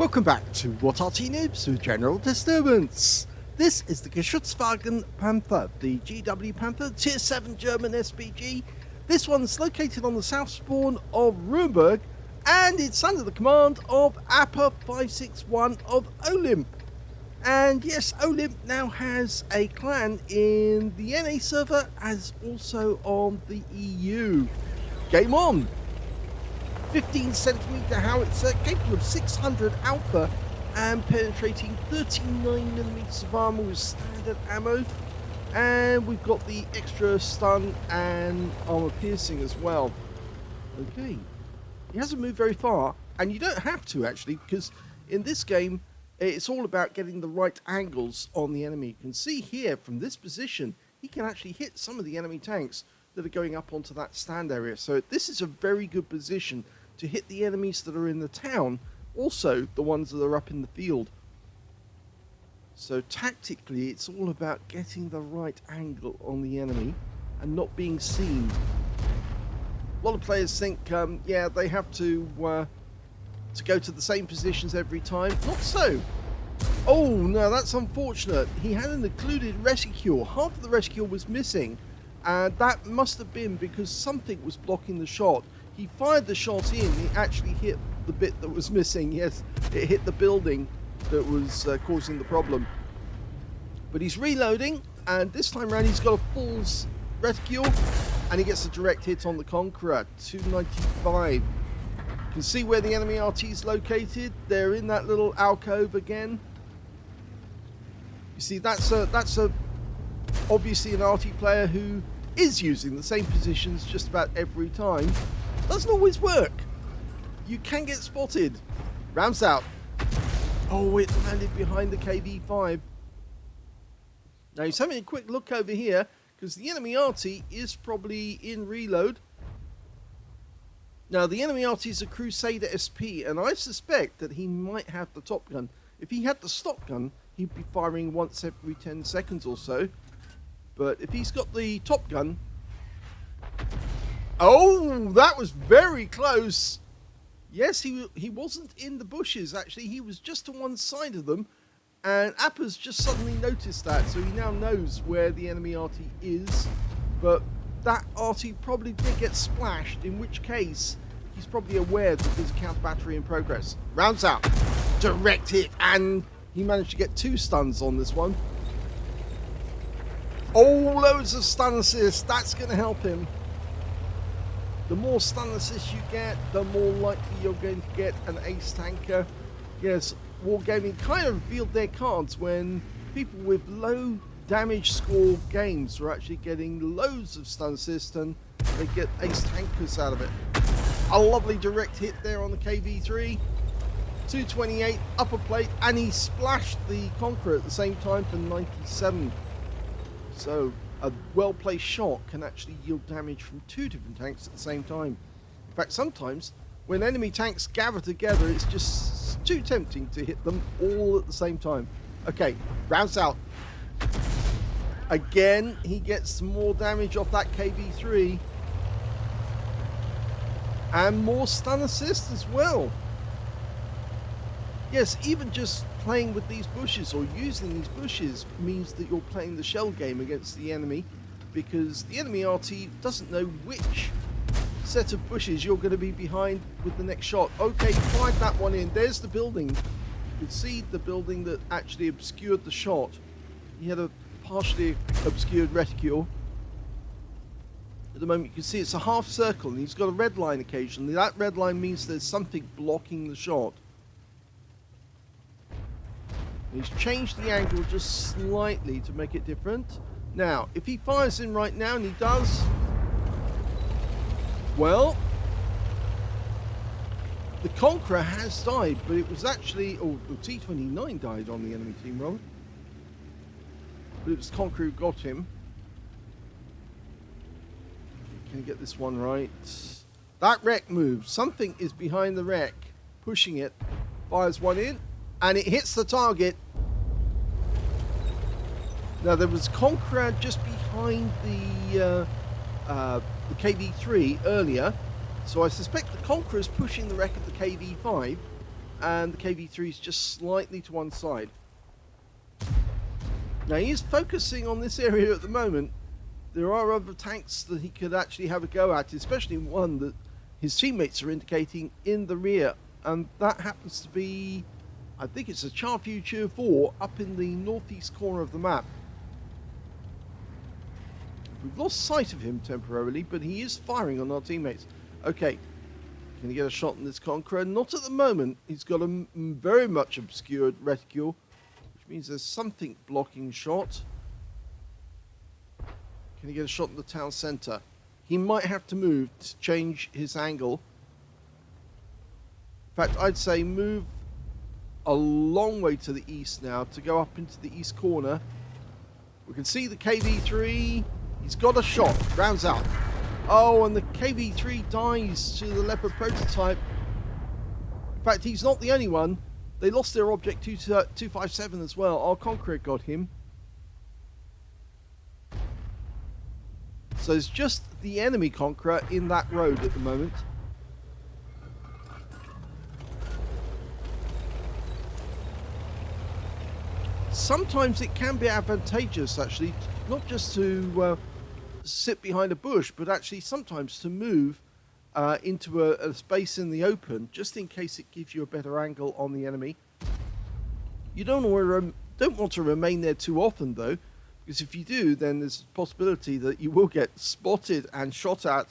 Welcome back to What Arty Noobs with General Disturbance. This is the GW Panther, the GW Panther Tier 7 German SPG. This one's located on the south spawn of Ruinberg, and it's under the command of Appa561 of OLIMP. And yes, OLIMP now has a clan in the NA server as also on the EU. Game on! 15cm howitzer capable of 600 alpha and penetrating 39mm of armor with standard ammo, and we've got the extra stun and armor piercing as well. Okay, he hasn't moved very far, and you don't have to actually, because in this game it's all about getting the right angles on the enemy. You can see here from this position he can actually hit some of the enemy tanks that are going up onto that stand area, so this is a very good position to hit the enemies that are in the town, also the ones that are up in the field. So tactically it's all about getting the right angle on the enemy and not being seen. A lot of players think yeah, they have to go to the same positions every time. Not so. Oh no, that's unfortunate. He had an occluded reticule. Half of the reticule was missing, and that must have been because something was blocking the shot. He fired the shot in, it actually hit the bit that was missing. Yes, it hit the building that was causing the problem. But he's reloading, and this time around he's got a full reticule, and he gets a direct hit on the Conqueror, 295. You can see where the enemy RT is located. They're in that little alcove again. You see, that's obviously an RT player who is using the same positions just about every time. Doesn't always work. You can get spotted. Rounds out. Oh, it landed behind the KV5. Now he's having a quick look over here because the enemy RT is probably in reload. Now the enemy RT is a Crusader SP, and I suspect that he might have the top gun. If he had the stock gun, he'd be firing once every 10 seconds or so. But if he's got the top gun... Oh, that was very close. Yes, he wasn't in the bushes, actually. He was just to one side of them. And Appa's just suddenly noticed that, so he now knows where the enemy RT is. But that RT probably did get splashed, in which case he's probably aware that there's a counter battery in progress. Rounds out. Direct hit, and he managed to get 2 stuns on this one. Oh, loads of stun assists. That's going to help him. The more stun assists you get, the more likely you're going to get an ace tanker. Yes, Wargaming kind of revealed their cards when people with low damage score games were actually getting loads of stun assists, and they get ace tankers out of it. A lovely direct hit there on the KV3. 228 upper plate, and he splashed the Conqueror at the same time for 97. So a well-placed shot can actually yield damage from 2 different tanks at the same time. In fact, sometimes when enemy tanks gather together, it's just too tempting to hit them all at the same time. Okay, rounds out. Again, he gets some more damage off that KV3. And more stun assist as well. Yes, even just playing with these bushes or using these bushes means that you're playing the shell game against the enemy, because the enemy RT doesn't know which set of bushes you're going to be behind with the next shot. Okay, fired that one in. There's the building. You can see the building that actually obscured the shot. He had a partially obscured reticule. At the moment you can see it's a half circle, and he's got a red line occasionally. That red line means there's something blocking the shot. He's changed the angle just slightly to make it different. Now, if he fires in right now, and he does, well, the Conqueror has died, but it was actually, oh, the T-29 died on the enemy team, rather. But it was Conqueror who got him. Can you get this one right? That wreck moves. Something is behind the wreck, pushing it. Fires one in, and it hits the target. Now there was Conqueror just behind the KV3 earlier, so I suspect the Conqueror is pushing the wreck of the KV5, and the KV-3 is just slightly to one side. Now he is focusing on this area at the moment. There are other tanks that he could actually have a go at, especially one that his teammates are indicating in the rear, and that happens to be, I think it's a Char Future 4 up in the northeast corner of the map. We've lost sight of him temporarily, but he is firing on our teammates. Okay, can he get a shot in this Conqueror? Not at the moment. He's got a very much obscured reticule, which means there's something blocking shot. Can he get a shot in the town centre? He might have to move to change his angle. In fact, I'd say move a long way to the east now to go up into the east corner. We can see the KV-3. He's got a shot. Rounds out. Oh, and the KV-3 dies to the Leopard prototype. In fact, he's not the only one. They lost their object 257 as well. Our Conqueror got him. So it's just the enemy Conqueror in that road at the moment. Sometimes it can be advantageous, actually, not just to sit behind a bush, but actually sometimes to move into a space in the open, just in case it gives you a better angle on the enemy. You don't want to remain there too often, though, because if you do, then there's a possibility that you will get spotted and shot at.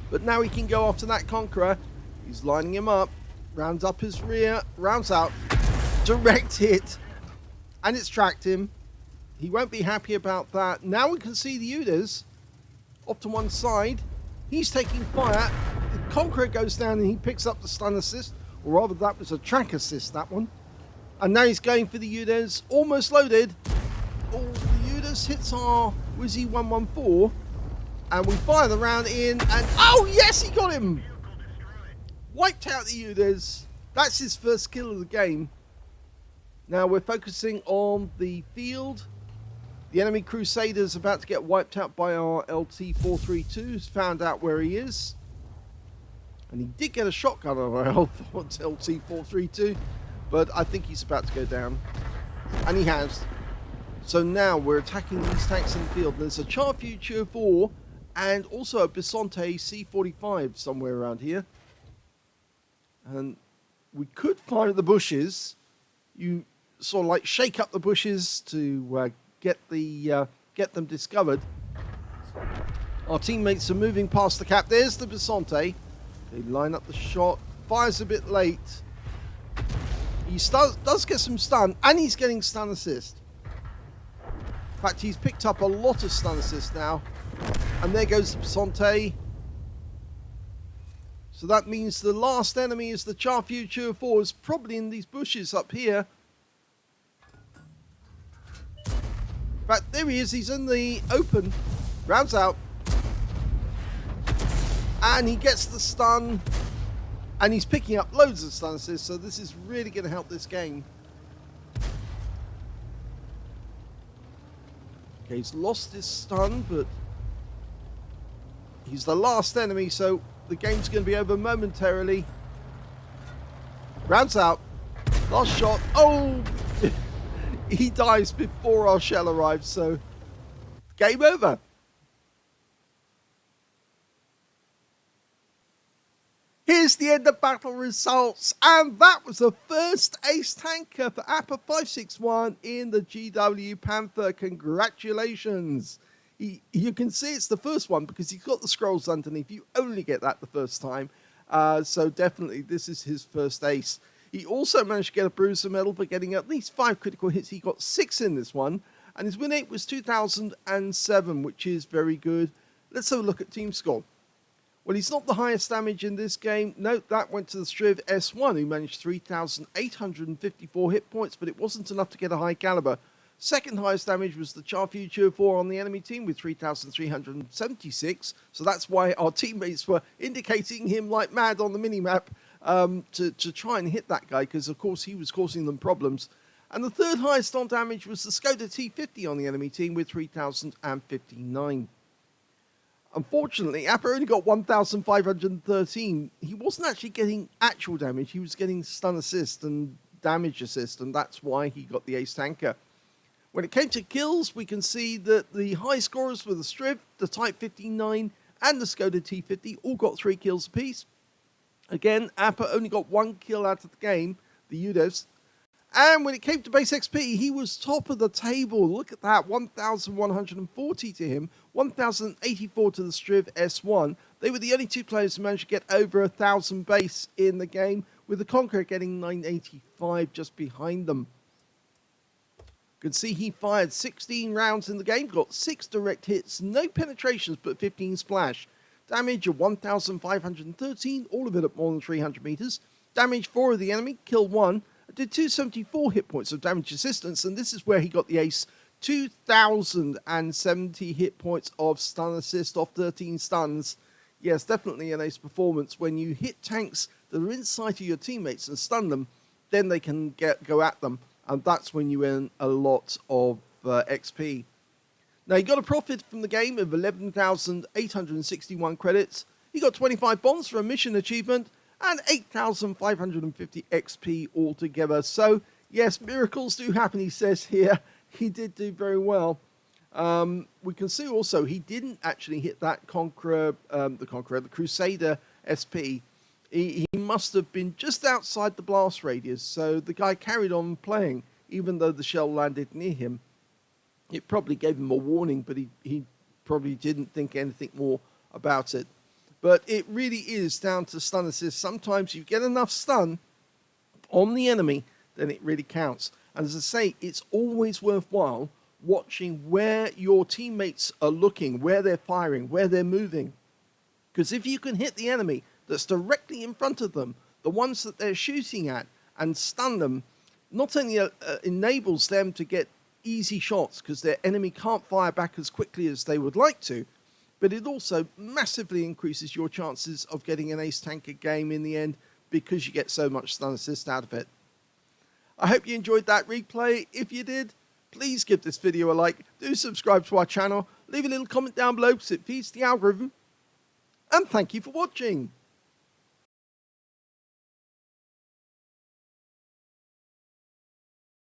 But now he can go after that Conqueror. He's lining him up, rounds up his rear, rounds out, direct hit, and it's tracked him. He won't be happy about that. Now we can see the UDAs off to one side. He's taking fire. The Conqueror goes down and he picks up the stun assist, or rather that was a track assist, that one. And now he's going for the UDAs, almost loaded. Oh, the UDAs hits our Wizzy 114, and we fire the round in, and oh yes, he got him! Wiped out the UDAs. That's his first kill of the game. Now we're focusing on the field. The enemy Crusader's about to get wiped out by our LT-432, who's found out where he is. And he did get a shotgun on our LT-432, but I think he's about to go down. And he has. So now we're attacking these tanks in the field. There's a Char Future 4 and also a Bisonte C45 somewhere around here. And we could fire at the bushes. You sort of like shake up the bushes to get them discovered. Our teammates are moving past the cap. There's the Bisonte. They line up the shot. Fires a bit late. He does get some stun, and he's getting stun assist. In fact, he's picked up a lot of stun assist now. And there goes the Bisonte. So that means the last enemy is the Char Future 4, is probably in these bushes up here. In fact, there he is. He's in the open. Rounds out. And he gets the stun. And he's picking up loads of stun assists, so this is really going to help this game. Okay, he's lost his stun, but he's the last enemy, so the game's going to be over momentarily. Rounds out. Last shot. Oh! He dies before our shell arrives, so game over. Here's the end of battle results, and that was the first ace tanker for Appa561 in the GW Panther. Congratulations. You can see it's the first one because he's got the scrolls underneath. You only get that the first time. So definitely this is his first ace. He also managed to get a Bruiser medal for getting at least 5 critical hits. He got 6 in this one, and his win rate was 2007, which is very good. Let's have a look at team score. Well, he's not the highest damage in this game. Note that went to the Striv S1, who managed 3,854 hit points, but it wasn't enough to get a high caliber. Second highest damage was the Char Future 4 on the enemy team with 3,376. So that's why our teammates were indicating him like mad on the minimap to try and hit that guy, because of course he was causing them problems. And the third highest on damage was the Skoda T50 on the enemy team with 3,059. Unfortunately, Appa only got 1,513. He wasn't actually getting actual damage. He was getting stun assist and damage assist, and that's why he got the ace tanker. When it came to kills, we can see that the high scorers were the Striv, the Type 59, and the Skoda T50 all got 3 kills apiece. Again, Appa only got 1 kill out of the game, the UDEVs. And when it came to base XP, he was top of the table. Look at that, 1,140 to him, 1,084 to the Striv S1. They were the only 2 players who managed to get over 1,000 base in the game, with the Conqueror getting 985 just behind them. You can see he fired 16 rounds in the game, got 6 direct hits, no penetrations, but 15 splash. Damage of 1,513, all of it at more than 300 meters. Damage 4 of the enemy, kill 1. Did 274 hit points of damage assistance, and this is where he got the ace. 2,070 hit points of stun assist off 13 stuns. Yes, definitely an ace performance. When you hit tanks that are inside of your teammates and stun them, then they can go at them, and that's when you earn a lot of XP. Now, he got a profit from the game of 11,861 credits. He got 25 bonds for a mission achievement, and 8,550 XP altogether. So, yes, miracles do happen, he says here. He did do very well. We can see also he didn't actually hit that the Crusader SP. He must have been just outside the blast radius, so the guy carried on playing, even though the shell landed near him. It probably gave him a warning, but he probably didn't think anything more about it. But it really is down to stun assist. Sometimes you get enough stun on the enemy, then it really counts. And as I say, it's always worthwhile watching where your teammates are looking, where they're firing, where they're moving. Because if you can hit the enemy that's directly in front of them, the ones that they're shooting at, and stun them, not only enables them to get easy shots because their enemy can't fire back as quickly as they would like to, but it also massively increases your chances of getting an ace tanker game in the end because you get so much stun assist out of it. I hope you enjoyed that replay. If you did, please give this video a like, do subscribe to our channel, leave a little comment down below because it feeds the algorithm, and thank you for watching.